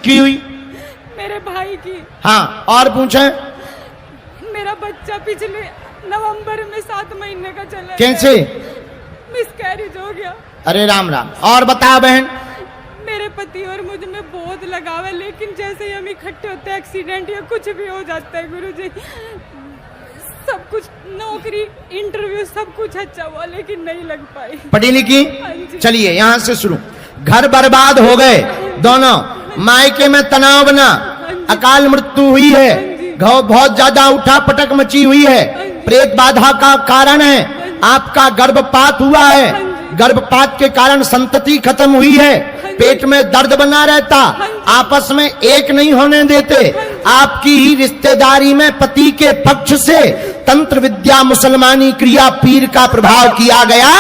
किसकी हुई? मेरे भाई की। हाँ, और पूछे? मेरा बच्चा पिछले नवंबर में 7 महीने का चला। कैसे? मिसकैरेज हो गया। अरे राम राम। और बता बहन। मेरे पति और मुझ में बहुत लगाव है, लेकिन जैसे ही हम इकट्ठे होते हैं एक्सीडेंट या कुछ भी हो जाता है गुरुजी। सब कुछ, नौकरी, इंटरव्यू सब कुछ अच्छा हुआ, लेकिन नहीं लग पाई। पढ़ी लिखी? हाँ, चलिए यहां से शुरू। घर बर्बाद हो गए दोनों, मायके में तनाव बना, अकाल मृत्यु हुई है, घाव बहुत ज्यादा उठा पटक मची हुई है, प्रेत बाधा का कारण है, आपका गर्भपात हुआ है, गर्भपात के कारण संतति खत्म हुई है, पेट में दर्द बना रहता, आपस में एक नहीं होने देते, आपकी ही रिश्तेदारी में पति के पक्ष से तंत्र विद्या मुसलमानी क्रिया पीर का प्रभाव किया गया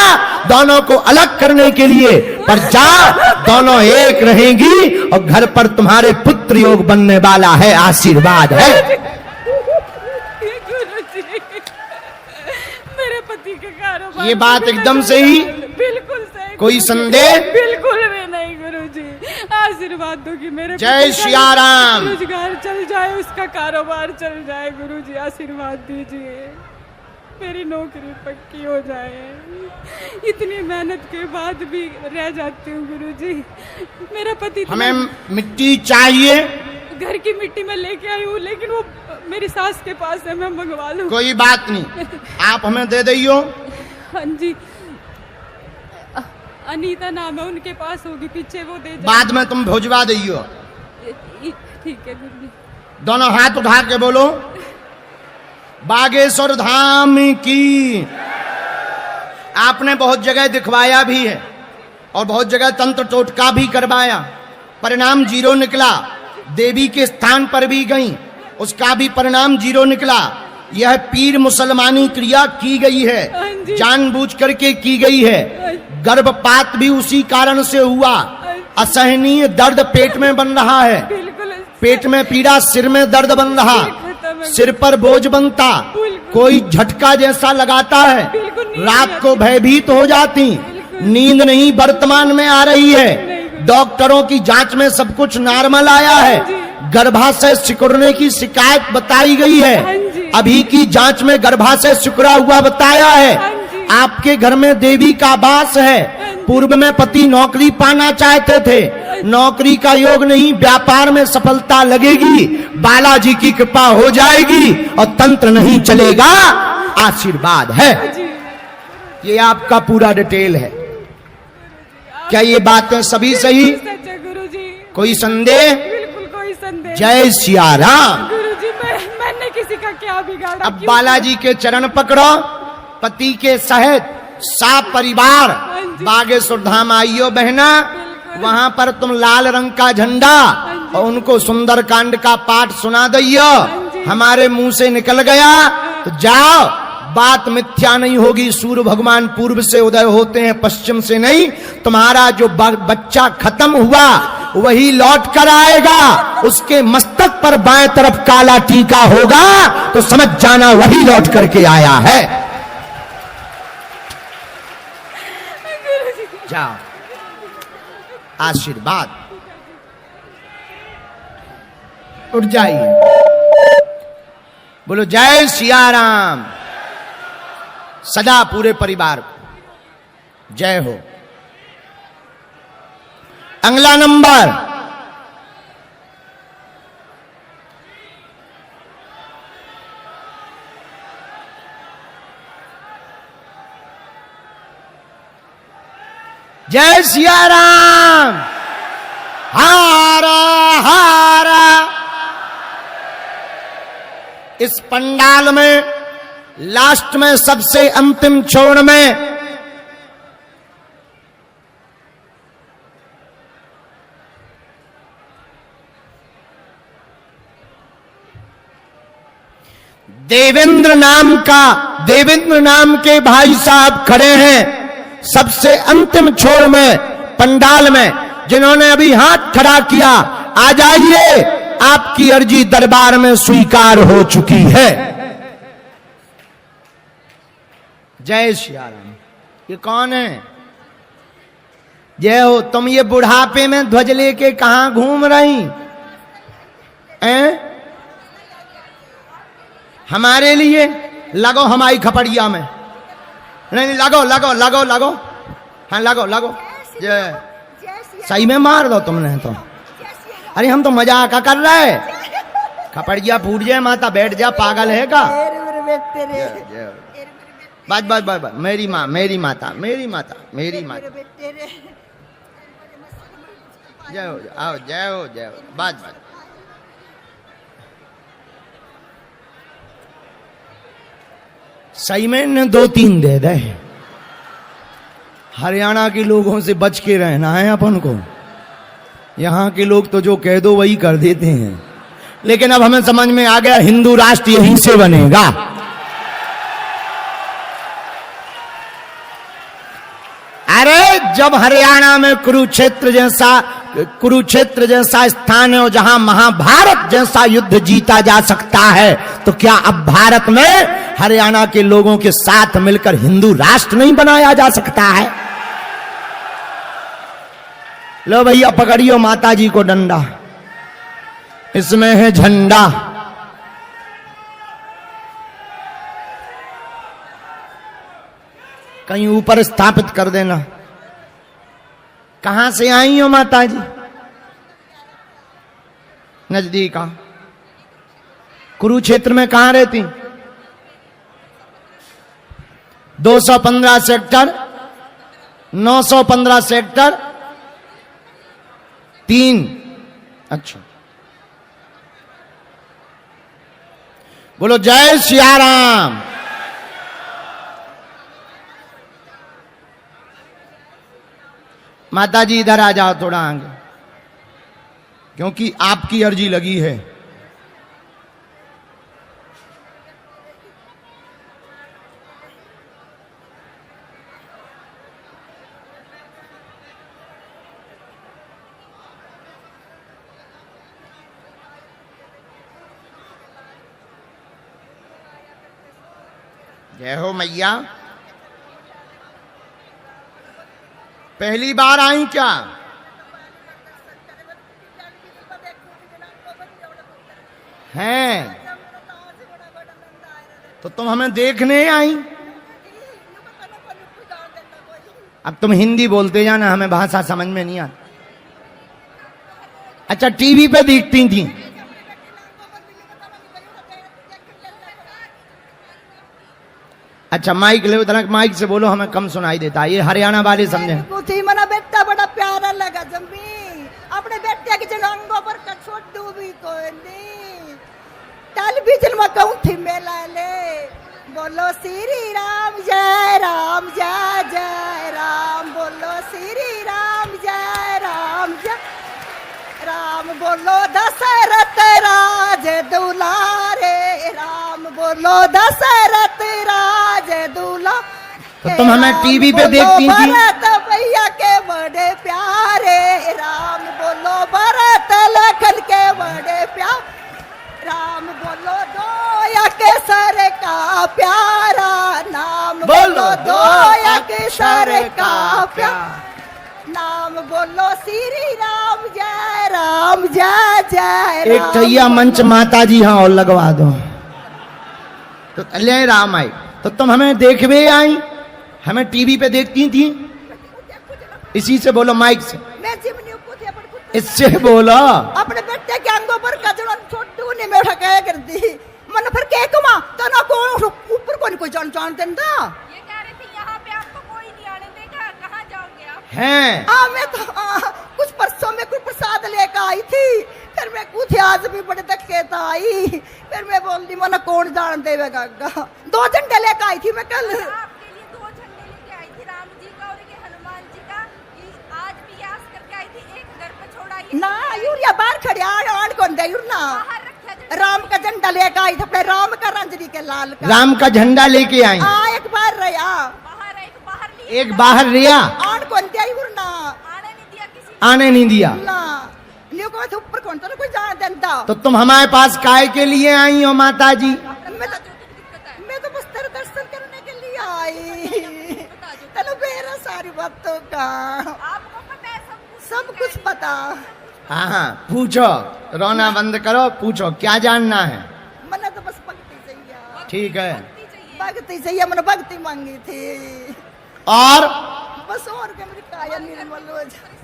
दोनों को अलग करने के लिए, पर जा दोनों एक रहेंगी और घर पर तुम्हारे पुत्र योग बनने वाला है, आशीर्वाद है। मेरे पति के कारोबार ये बात एकदम सही? बिल्कुल सही। कोई संदेह? बिल्कुल भी नहीं गुरुजी, आशीर्वाद दो कि मेरे जय सिया राम। रोजगार चल जाए, उसका कारोबार चल जाए गुरुजी, आशीर्वाद दीजिए, मेरी नौकरी पक्की हो जाए। इतनी मेहनत के बाद भी रह जाती हूँ गुरुजी। मेरा पति, हमें मिट्टी चाहिए, घर की मिट्टी में लेके आई हूँ, लेकिन वो मेरी सास के पास है, मैं मंगवा लूँ। कोई बात नहीं, आप हमें दे दियो। हाँ जी, अनीता नाम है, उनके पास होगी, पीछे वो दे बाद में तुम भोजवा दियो। ठीक है गुरुजी। दोनों हाथ उठा के बोलो, बागेश्वर धाम की। आपने बहुत जगह दिखवाया भी है और बहुत जगह तंत्र टोटका भी करवाया, परिणाम 0 निकला। देवी के स्थान पर भी गई, उसका भी परिणाम 0 निकला। यह पीर मुसलमानी क्रिया की गई है, जानबूझ करके की गई है। गर्भपात भी उसी कारण से हुआ। असहनीय दर्द पेट में बन रहा है, पेट में पीड़ा, सिर में दर्द बन रहा, सिर पर बोझ बनता, कोई झटका जैसा लगाता है, रात को भयभीत हो जाती, नींद नहीं वर्तमान में आ रही है। डॉक्टरों की जांच में सब कुछ नॉर्मल आया है, गर्भाशय सिकुड़ने की शिकायत बताई गई है, अभी की जांच में गर्भाशय सिकुड़ा हुआ बताया है। आपके घर में देवी का वास है। पूर्व में पति नौकरी पाना चाहते थे, नौकरी का योग नहीं, व्यापार में सफलता लगेगी, बालाजी की कृपा हो जाएगी और तंत्र नहीं चलेगा, आशीर्वाद है। ये आपका पूरा डिटेल है। क्या ये बातें सभी सही? कोई संदेह? बिल्कुल कोई संदेह। जय सिया राम। गुरुजी, मैंने किसी का क्या बिगाड़ा? अब बालाजी के चरण पकड़ो, पति के सहित सात परिवार बागेश्वर धाम आइयो बहना। वहां पर तुम लाल रंग का झंडा और उनको सुंदर कांड का पाठ सुना दियो। हमारे मुंह से निकल गया तो जाओ, बात मिथ्या नहीं होगी। सूर्य भगवान पूर्व से उदय होते हैं, पश्चिम से नहीं। तुम्हारा जो बच्चा खत्म हुआ वही लौट कर आएगा, उसके मस्तक पर बाएं तरफ काला टीका होगा तो समझ जाना वही लौट करके आया है। जाओ, आशीर्वाद। उठ जाइए, बोलो जय सिया राम। सदा पूरे परिवार को जय हो। अगला नंबर, जय सिया राम। हारा हारा। इस पंडाल में लास्ट में सबसे अंतिम छोर में देवेंद्र नाम के भाई साहब खड़े हैं सबसे अंतिम छोर में पंडाल में, जिन्होंने अभी हाथ खड़ा किया। आ जाइए, आपकी अर्जी दरबार में स्वीकार हो चुकी है। जय श्री राम। ये कौन है? जय हो। तुम ये बुढ़ापे में ध्वज लेके कहां घूम रही? हमारे लिए लगो हमारी खपड़िया में। नहीं लगो लगो लगो लगो, हाँ लगो लगो। सही में मार दो तुमने तो। अरे हम तो मजाक कर रहे। खपड़िया फूट जाए माता, बैठ जा, पागल है का। बस बस बस बस, मेरी माँ, मेरी माता, मेरी माता, मेरी माता। जय हो, आओ, जय हो, जय हो। बस बस। सही में न 2-3 दे दे। हरियाणा के लोगों से बच के रहना है अपन को। यहाँ के लोग तो जो कह दो वही कर देते हैं। लेकिन अब हमें समझ में आ गया, हिंदू राष्ट्र यहीं से बनेगा। अरे जब हरियाणा में कुरुक्षेत्र जैसा स्थान है और जहां महाभारत जैसा युद्ध जीता जा सकता है, तो क्या अब भारत में हरियाणा के लोगों के साथ मिलकर हिंदू राष्ट्र नहीं बनाया जा सकता है? लो भैया पकड़ियो माता जी को डंडा, इसमें है झंडा। कहीं ऊपर स्थापित कर देना। कहां से आई हो माता जी? नजदीक। कुरुक्षेत्र में कहां रहती? 215 सेक्टर, 915 सेक्टर 3। अच्छा, बोलो जय सिया राम। माता जी इधर आ जाओ थोड़ा आगे, क्योंकि आपकी अर्जी लगी है। जय हो मैया। पहली बार आई क्या? हैं तो तुम हमें देखने आई? अब तुम हिंदी बोलते जाना, हमें भाषा समझ में नहीं आती। अच्छा, टीवी पे देखती थी? अच्छा माइक ले, उधर माइक से बोलो, हमें कम सुनाई देता। ये हरियाणा वाले समझे। मना बेटा बड़ा प्यारा लगा जम्मी, अपने बेटे के जनांगों पर कछोट डूबी कोई नहीं। टेलीविजन में कहूँ थी मेला ले, बोलो श्री राम जय राम जय जय राम, बोलो श्री राम जय राम जय राम, बोलो दशरथ राज दुलारे राम, बोलो दशरथ राज दुला। तो तुम हमें टीवी पे देखती थी? भरत भैया के बड़े प्यारे राम, बोलो भरत लखन के बड़े प्यार राम, बोलो दोया के सर का प्यारा नाम, बोलो दोया के सर का प्यार नाम, बोलो श्री राम जय जय राम। एक ठैया मंच माता जी हाँ और लगवा दो। तो ले राम आई, तो तुम हमें देखवे आई? हमें टीवी पे देखती थी? इसी से बोलो, माइक से। इससे बोलो। अपने बेटे के अंगों पर कचरा छोटू ने में उठा के कर दी। मन फिर के कमा तो ना को ऊपर कोई जान देता। ये कह रही थी यहाँ पे आपको कोई नहीं आने देगा, कहाँ जाओगे आप? हैं? मैं तो कुछ परसों में कुछ प्रसाद लेकर आई थी, फिर मैं कुछ आज भी बड़े धक्के तो आई, फिर मैं बोल दी मन कौन जान देगा। 2 झंडे लेकर आई थी मैं कल। आपके लिए 2 झंडे लेके आई थी, राम जी का और एक हनुमान जी का। आज भी याद करके आई थी, एक घर पे छोड़ा ना यूरिया बाहर खड़े आड़ कौन दे ना। राम का झंडा लेकर आई थी, अपने राम का रंजनी के लाल का राम का झंडा लेके आई। एक बार रहा एक बाहर रिया आड़ कौन दिया ना, आने नहीं दिया ना ऊपर कौन तो कोई जान देता। तो तुम हमारे पास काय के लिए आई हो माता जी? मैं तो बस तेरे दर्शन करने के लिए आई। चलो मेरा सारी बातों का आपको पता है सब कुछ पता। हाँ पूछो, रोना बंद करो, पूछो क्या जानना है। मैंने तो बस भक्ति चाहिए, ठीक है, भक्ति चाहिए, मैंने भक्ति मांगी थी और बस, और क्या मेरी काया निर्मल हो जाए।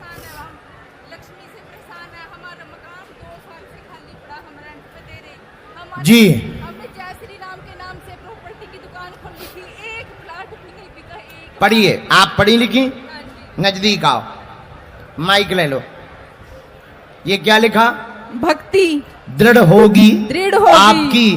लक्ष्मी से परेशान है, हमारा मकान 2 साल से खाली पड़ा, हम रेंट पे दे रहे। जी हमने जय श्री राम के नाम से प्रॉपर्टी की दुकान खोली थी, एक प्लाट भी नहीं बिका। एक पढ़िए, आप पढ़ी लिखी, हाँ जी। नजदीक आओ, माइक ले लो। ये क्या लिखा? भक्ति दृढ़ होगी आपकी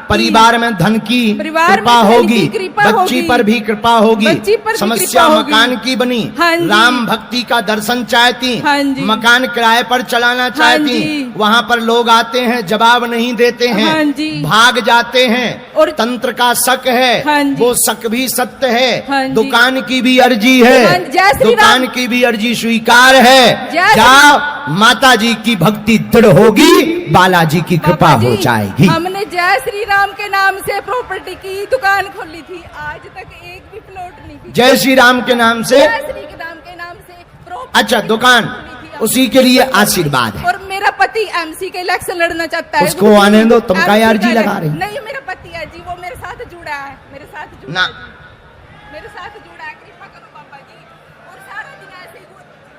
परिवार में धन की परिवार कृपा में धन होगी, की कृपा बच्ची होगी, पर भी कृपा होगी, बच्ची पर भी समस्या कृपा होगी। मकान की बनी, हाँ जी। राम भक्ति का दर्शन चाहती, हाँ जी। मकान किराए पर चलाना चाहती, जी। वहाँ पर लोग आते हैं, जवाब नहीं देते हैं, हाँ जी। भाग जाते हैं, और तंत्र का शक है, हाँ जी। वो शक भी सत्य है, हाँ जी। दुकान की भी अर्जी हाँ, है, जय श्री राम। दुकान की भी अर्जी स्वीकार है, जय श्री- जाओ माता जी की भक्ति दृढ़ होगी, बालाजी की कृपा पापा जी, हो जाएगी। हमने जय श्री राम के नाम से प्रॉपर्टी की दुकान खोली थी, आज तक एक भी प्लॉट नहीं बिका। जय श्री राम के नाम से, जय श्री के नाम के नाम से property अच्छा की दुकान, खोली थी। उसी के लिए आशीर्वाद है। और मेरा पति एमसी के इलेक्शन लड़ना चाहता है। उसको आने दो, तुम क्या MC अर्जी का लगा रही? नहीं, मेरा पति है जी, वो मेरे साथ जुड़ा है, मेरे साथ जुड़ा ना। है जी। मेरे साथ जुड़ा है, कृपा करो पापा जी। और सारा दिन ऐसे ही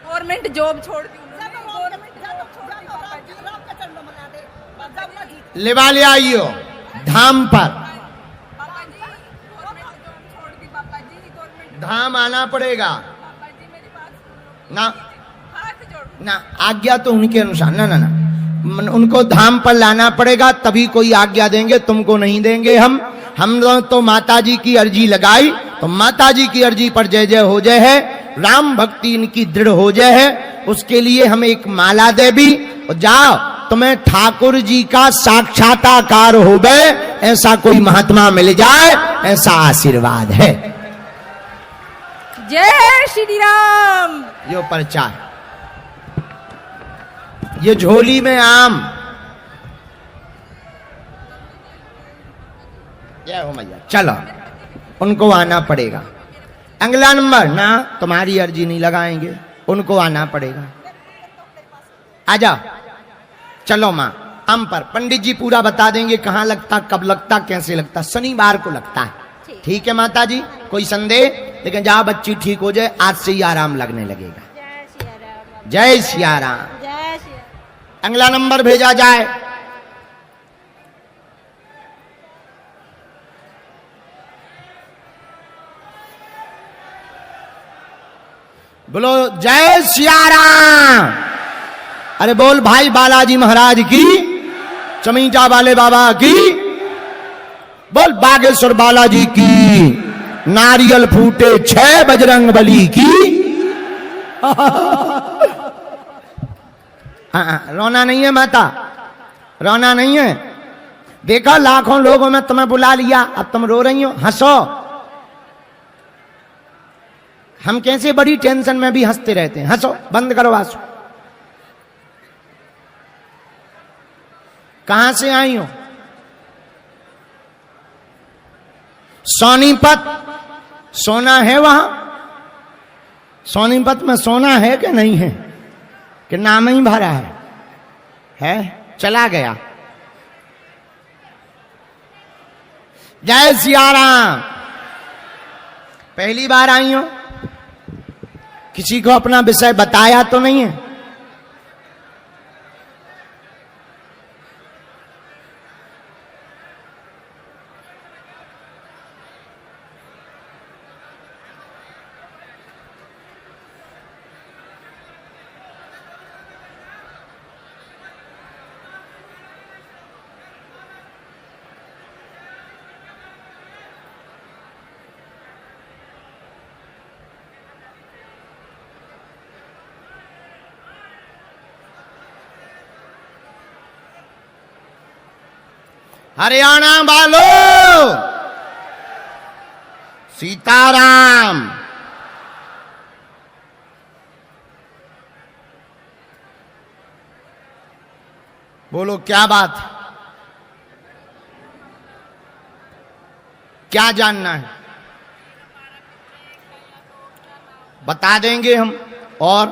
गवर्नमेंट जॉब छोड़ दी उन्होंने, गवर्नमेंट जॉब छोड़ दी पापा जी। लिवा ले आइयो धाम पर, पापा जी गवर्नमेंट जॉब छोड़ दी पापा जी, गवर्नमेंट। धाम आना पड़ेगा पापा जी मेरी बात सुनो, ना, हाथ जोड़। ना आज्ञा तो उनके अनुसार, ना ना ना, उनको धाम पर लाना पड़ेगा, तभी कोई आज्ञा देंगे, तुमको नहीं देंगे हम लोग तो माता जी की अर्जी लगाई, तो माता जी की अर्जी पर जय जय हो जय है, राम भक्ति इनकी दृढ़ हो जय है, उसके लिए हम एक माला दे भी, और जाओ तुम्हें ठाकुर जी का साक्षात्कार हो गए, ऐसा कोई महात्मा मिल जाए, ऐसा आशीर्वाद है। जय श्री राम। यो प्रचार, ये झोली में आम, जय हो मैया। चलो उनको आना पड़ेगा, अगला नंबर ना, तुम्हारी अर्जी नहीं लगाएंगे, उनको आना पड़ेगा। आ जाओ, चलो माँ, हम पर पंडित जी पूरा बता देंगे कहाँ लगता, कब लगता, कैसे लगता। शनिवार को लगता है, ठीक है माता जी, कोई संदेह? लेकिन जाओ बच्ची ठीक हो जाए, आज से ही आराम लगने लगेगा। जय सिया राम। अगला नंबर भेजा जाए। बोलो जय सिया राम। अरे बोल भाई बालाजी महाराज की, चमीटा वाले बाबा की, बोल बागेश्वर बालाजी की, नारियल फूटे 6 बजरंग बली की। हाँ, रोना नहीं है माता, रोना नहीं है। देखा लाखों लोगों में तुम्हें बुला लिया, अब तुम रो रही हो, हंसो। हम कैसे बड़ी टेंशन में भी हंसते रहते हैं, हंसो, बंद करो आंसू। कहां से आई हो? सोनीपत, सोना है वहां? सोनीपत में सोना है कि नहीं है, कि नाम ही भरा है चला गया। जय सिया राम। पहली बार आई हो? किसी को अपना विषय बताया तो नहीं है? हरियाणा वालों, सीताराम। बोलो क्या बात, क्या जानना है? बता देंगे हम। और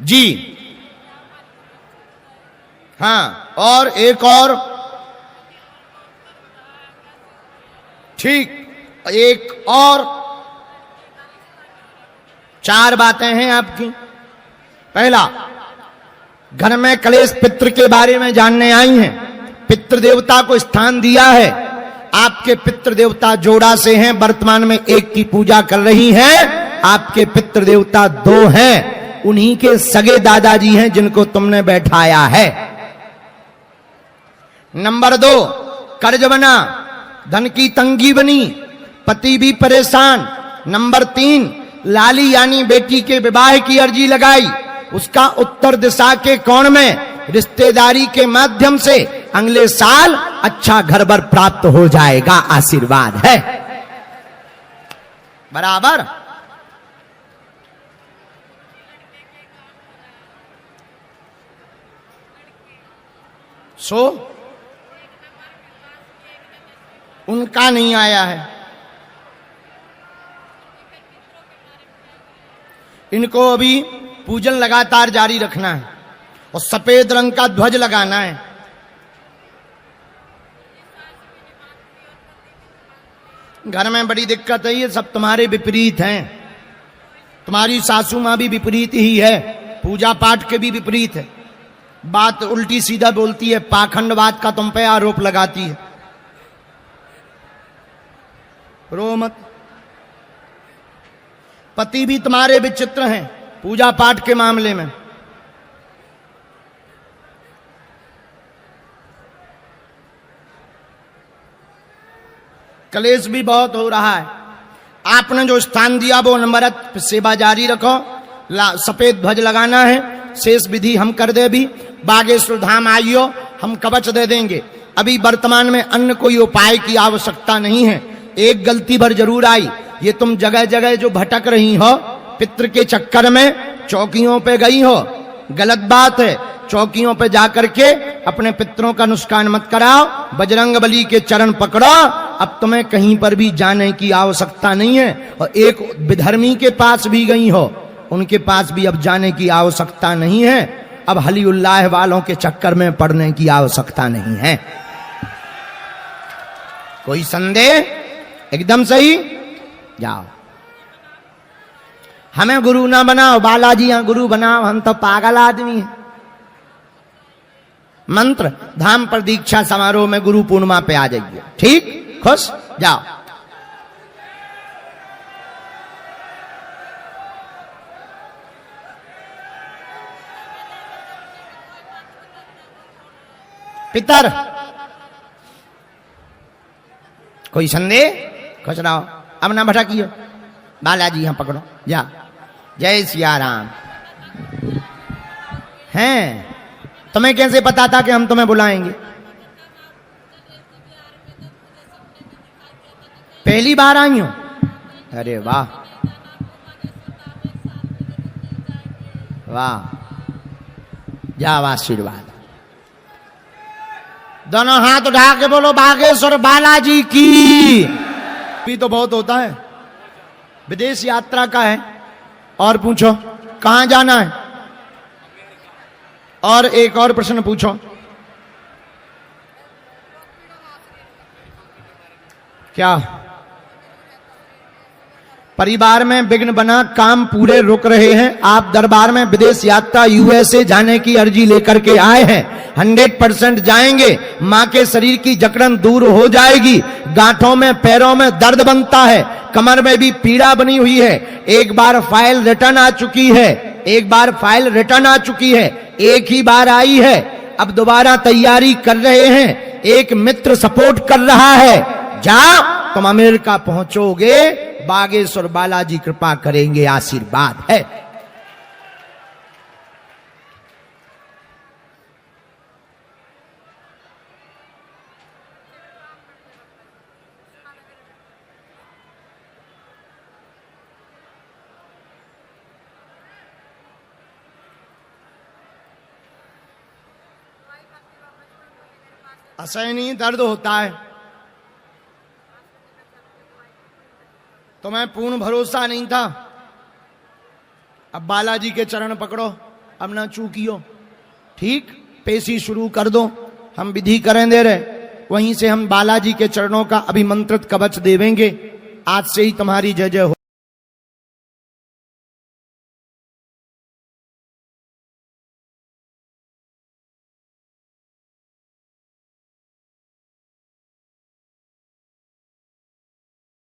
जी हाँ, और एक और, ठीक, एक और, 4 बातें हैं आपकी। पहला, घर में कलेश पितृ के बारे में जानने आई हैं। पितृ देवता को स्थान दिया है। आपके पितृ देवता जोड़ा से हैं, वर्तमान में एक की पूजा कर रही हैं। आपके पितृ देवता 2 हैं, उन्हीं के सगे दादाजी हैं जिनको तुमने बैठाया है। नंबर 2, कर्ज बना, धन की तंगी बनी, पति भी परेशान। नंबर 3, लाली यानी बेटी के विवाह की अर्जी लगाई, उसका उत्तर दिशा के कोण में रिश्तेदारी के माध्यम से अगले साल अच्छा घर बर प्राप्त हो जाएगा, आशीर्वाद है। बराबर। उनका नहीं आया है। इनको अभी पूजन लगातार जारी रखना है और सफेद रंग का ध्वज लगाना है। घर में बड़ी दिक्कत है, ये सब तुम्हारे विपरीत हैं। तुम्हारी सासू मां भी विपरीत ही है, पूजा पाठ के भी विपरीत है, बात उल्टी सीधा बोलती है, पाखंडवाद का तुम पे आरोप लगाती है। रो मत। पति भी तुम्हारे विचित्र हैं पूजा पाठ के मामले में। कलेश भी बहुत हो रहा है। आपने जो स्थान दिया वो नम्रत सेवा जारी रखो। सफेद ध्वज लगाना है, शेष विधि हम कर दे। भी बागेश्वर धाम आइयो, हम कवच दे देंगे। अभी वर्तमान में अन्य कोई उपाय की आवश्यकता नहीं है। एक गलती भर जरूर आई, ये तुम जगह जगह जो भटक रही हो पितृ के चक्कर में, चौकियों पे गई हो, गलत बात है। चौकियों पे जाकर के अपने पितरों का नुकसान मत कराओ, बजरंग बली के चरण पकड़ो। अब तुम्हें कहीं पर भी जाने की आवश्यकता नहीं है। और एक विधर्मी के पास भी गई हो, उनके पास भी अब जाने की आवश्यकता नहीं है। अब हलीउल्लाह वालों के चक्कर में पड़ने की आवश्यकता नहीं है। कोई संदेह? एकदम सही। जाओ, हमें गुरु ना बनाओ, बालाजी यहाँ गुरु बनाओ, हम तो पागल आदमी हैं। मंत्र धाम पर दीक्षा समारोह में गुरु पूर्णिमा पे आ जाइए। ठीक, खुश? जाओ। पितर, कोई संदेह? खुश रहो, अब ना भटकियो। बालाजी यहाँ पकड़ो, जा। जय सिया राम। हैं, तुम्हें कैसे पता था कि हम तुम्हें बुलाएंगे? पहली बार आई हो? अरे वाह वाह, जाओ, आशीर्वाद। दोनों हाथ उठा के बोलो बागेश्वर बालाजी की। भी तो बहुत होता है, विदेश यात्रा का है। और पूछो कहां जाना है? और एक और प्रश्न पूछो। क्या? परिवार में विघ्न बना, काम पूरे रुक रहे हैं। आप दरबार में विदेश यात्रा यूएसए जाने की अर्जी लेकर के आए हैं। 100% जाएंगे। मां के शरीर की जकड़न दूर हो जाएगी। गांठों में, पैरों में दर्द बनता है, कमर में भी पीड़ा बनी हुई है। एक बार फाइल रिटर्न आ चुकी है, एक बार फाइल रिटर्न आ चुकी है, एक ही बार आई है। अब दोबारा तैयारी कर रहे हैं। एक मित्र सपोर्ट कर रहा है। जाओ, तुम अमेरिका पहुंचोगे, बागेश्वर बालाजी कृपा करेंगे, आशीर्वाद है। असहनीय दर्द होता है। तुम्हें पूर्ण भरोसा नहीं था, अब बालाजी के चरण पकड़ो, अब ना चूकियो। ठीक, पेशी शुरू कर दो, हम विधि करें दे रहे, वहीं से हम बालाजी के चरणों का अभिमंत्रित कवच देवेंगे। आज से ही तुम्हारी जय जय हो।